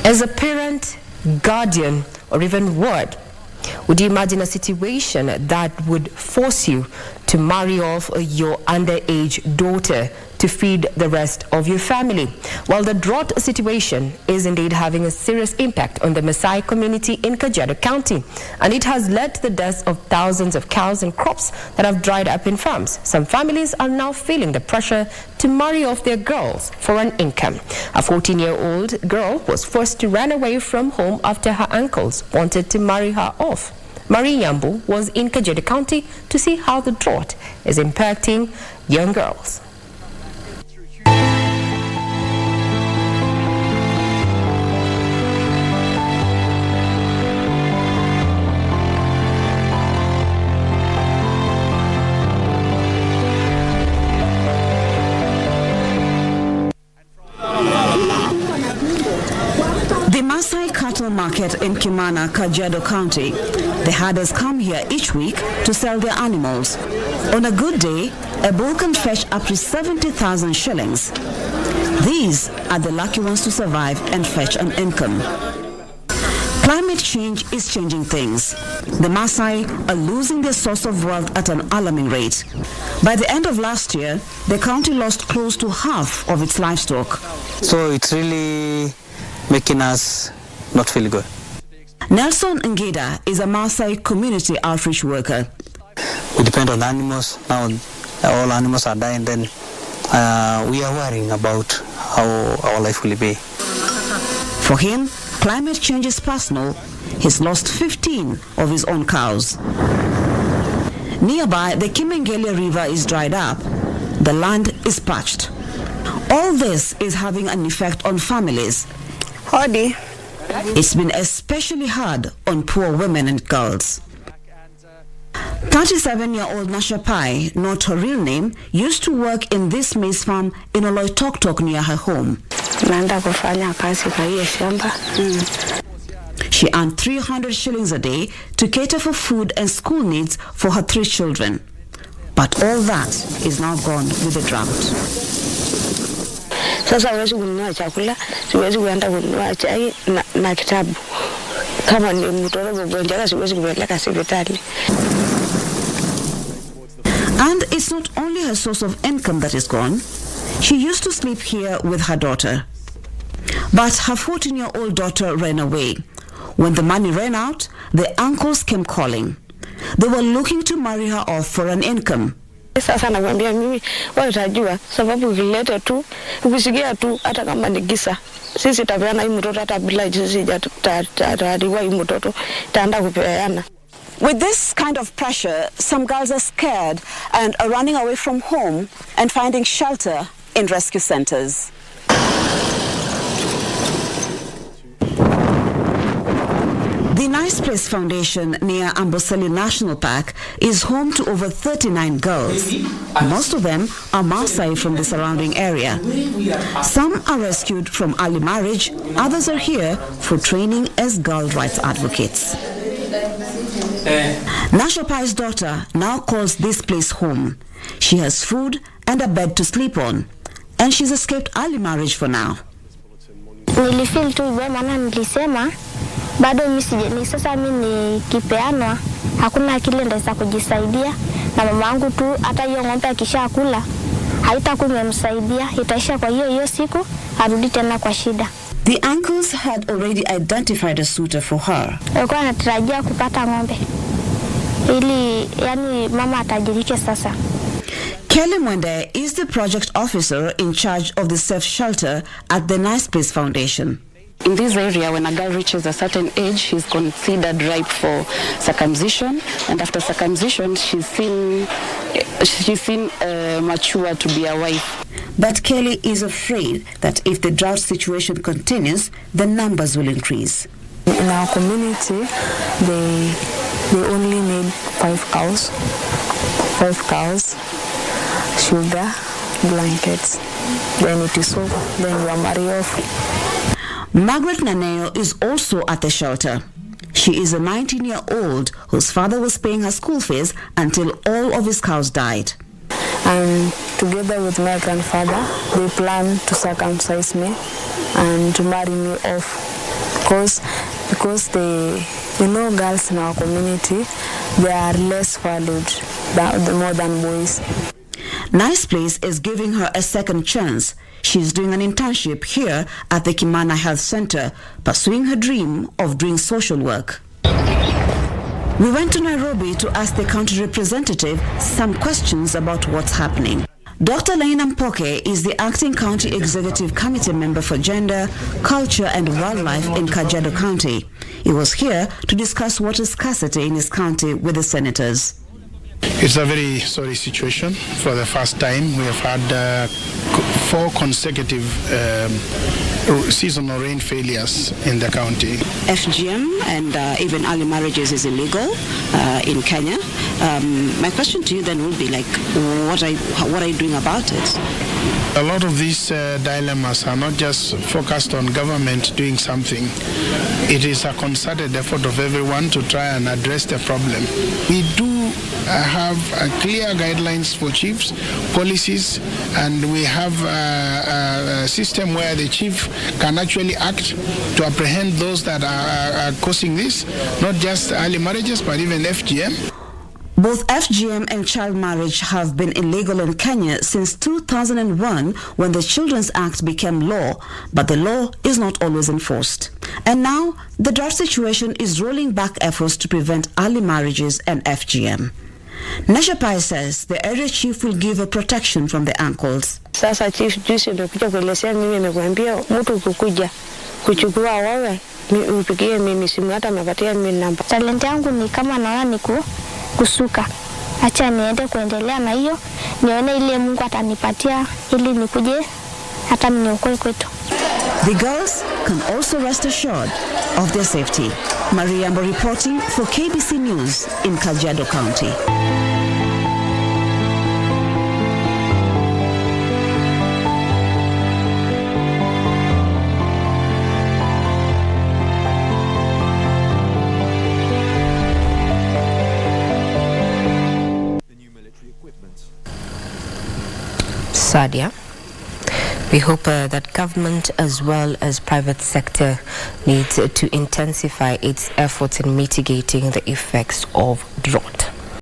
As a parent, guardian, or even ward, would you imagine a situation that would force you to marry off your underage daughter to feed the rest of your family? Well, the drought situation is indeed having a serious impact on the Maasai community in Kajiado County, and it has led to the deaths of thousands of cows and crops that have dried up in farms. Some families are now feeling the pressure to marry off their girls for an income. A 14-year-old girl was forced to run away from home after her uncles wanted to marry her off. Yambo was in Kajiado County to see how the drought is impacting young girls. The Maasai cattle market in Kimana, Kajiado County. The herders come here each week to sell their animals. On a good day, a bull can fetch up to 70,000 shillings. These are the lucky ones to survive and fetch an income. Climate change is changing things. The Maasai are losing their source of wealth at an alarming rate. By the end of last year, the county lost close to half of its livestock. So it's really making us not feel good. Nelson Ngida is a Maasai community outreach worker. We depend on animals. Now all animals are dying, then we are worrying about how our life will be. For him, climate change is personal. He's lost 15 of his own cows. Nearby, the Kimengele River is dried up. The land is parched. All this is having an effect on families. Howdy. It's been especially hard on poor women and girls. 37-year-old Nasha Pai, not her real name, used to work in this maize farm in Oloitoktok near her home. She earned 300 shillings a day to cater for food and school needs for her 3 children. But all that is now gone with the drought. Sasa huwezi kununua chakula, siwezi kuenda kununua chai na kitabu. Kama ni mtoto mgonjwa siwezi kupeleka hospitali. And it's not only her source of income that is gone. She used to sleep here with her daughter. But her 14-year-old daughter ran away. When the money ran out, the uncles came calling. They were looking to marry her off for an income. Sasa nakwambia mimi wewe utajua sababu ukileta tu ukisikia tu hata kama ni gisa sisi tapeana hii mtoto hata bila sisi tatariwa hii mtoto taenda kupeana. With this kind of pressure, some girls are scared and are running away from home and finding shelter in rescue centers. The Nice Place Foundation near Amboseli National Park is home to over 39 girls. Most of them are Maasai from the surrounding area. Some are rescued from early marriage, others are here for training as girl rights advocates. Nasha Pai's daughter now calls this place home. She has food and a bed to sleep on, and she's escaped early marriage for now. Nilifeel tu vema na nilisema bado mimi sasa mimi nikipeanwa hakuna kile ndaweza kujisaidia na mama wangu tu hata hiyo ng'ombe akishakula haitakuyemsaidia itaisha kwa hiyo siku arudi tena kwa shida. The uncles had already identified a suitor for her. Walikuwa wanatarajia kupata ng'ombe ili yani mama atajirike sasa. Kelly Mwende is the project officer in charge of the safe shelter at the Nice Place Foundation. In this area, when a girl reaches a certain age, she's considered ripe for circumcision, and after circumcision, she's seen mature to be a wife. But Kelly is afraid that if the drought situation continues, the numbers will increase. In our community, they only need 5 cows. 5 cows, sugar, blankets. Then it is over. Then you are married off. Margaret Naneo is also at the shelter. She is a 19-year-old whose father was paying her school fees until all of his cows died. And together with my grandfather, they planned to circumcise me and to marry me off. Because girls in our community, they are less valued more than boys. Nice Place is giving her a second chance. She's doing an internship here at the Kimana Health Center, pursuing her dream of doing social work. We went to Nairobi to ask the county representative some questions about what's happening. Dr. Laina Mpoke is the acting county executive committee member for gender, culture and wildlife in Kajiado County. He was here to discuss water scarcity in his county with the senators. It's a very sorry situation. For the first time, we have had 4 consecutive seasonal rain failures in the county. FGM and even early marriages is illegal in Kenya. My question to you then would be what are you doing about it? A lot of these dilemmas are not just focused on government doing something. It is a concerted effort of everyone to try and address the problem. We do have clear guidelines for chiefs, policies, and we have a system where the chief can actually act to apprehend those that are causing this, not just early marriages, but even FGM. Both FGM and child marriage have been illegal in Kenya since 2001 when the Children's Act became law, but the law is not always enforced. And now, the drought situation is rolling back efforts to prevent early marriages and FGM. Nashapai says the area chief will give a protection from the uncles. Sasa chief juzi amekuja kuelezea mimi, amekuambia mtu kukuja kuchukua wewe upigie mimi simu, hata amepatia mimi namba. Talent yangu ni kama naona ni kusuka. Acha niende kuendelea na hiyo, nione ile Mungu atanipatia ili nikuje hata niokoe kwetu. The girls can also rest assured of their safety. Yambo reporting for KBC News in Kajiado County. Sadia, we hope that government as well as private sector needs to intensify its efforts in mitigating the effects of drought.